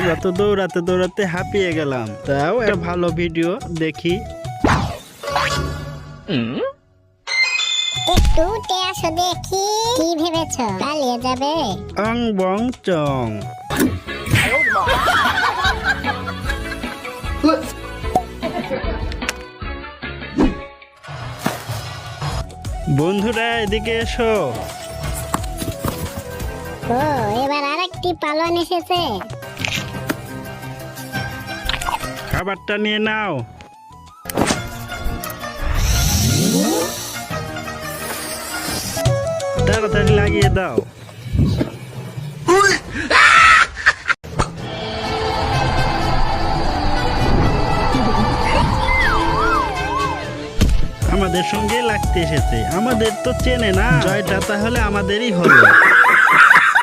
আমরা তো দৌড়াতে দৌড়াতে হাঁপিয়ে গেলাম, তাও একটা ভালো ভিডিও দেখি। একটু উঠে আসো দেখি, কি ভেবেছো পালিয়ে যাবে? অং বং চং। বন্ধুরা এদিকে এসো। ও এবার আরেকটি পালন এসেছে। খাবারটা নিয়ে নাও। তাড়াতাড়ি লাগিয়ে দাও। আমাদের সঙ্গে লাগতে এসেছে, আমাদের তো চেনে না, জয়টা তাহলে আমাদেরই হলো।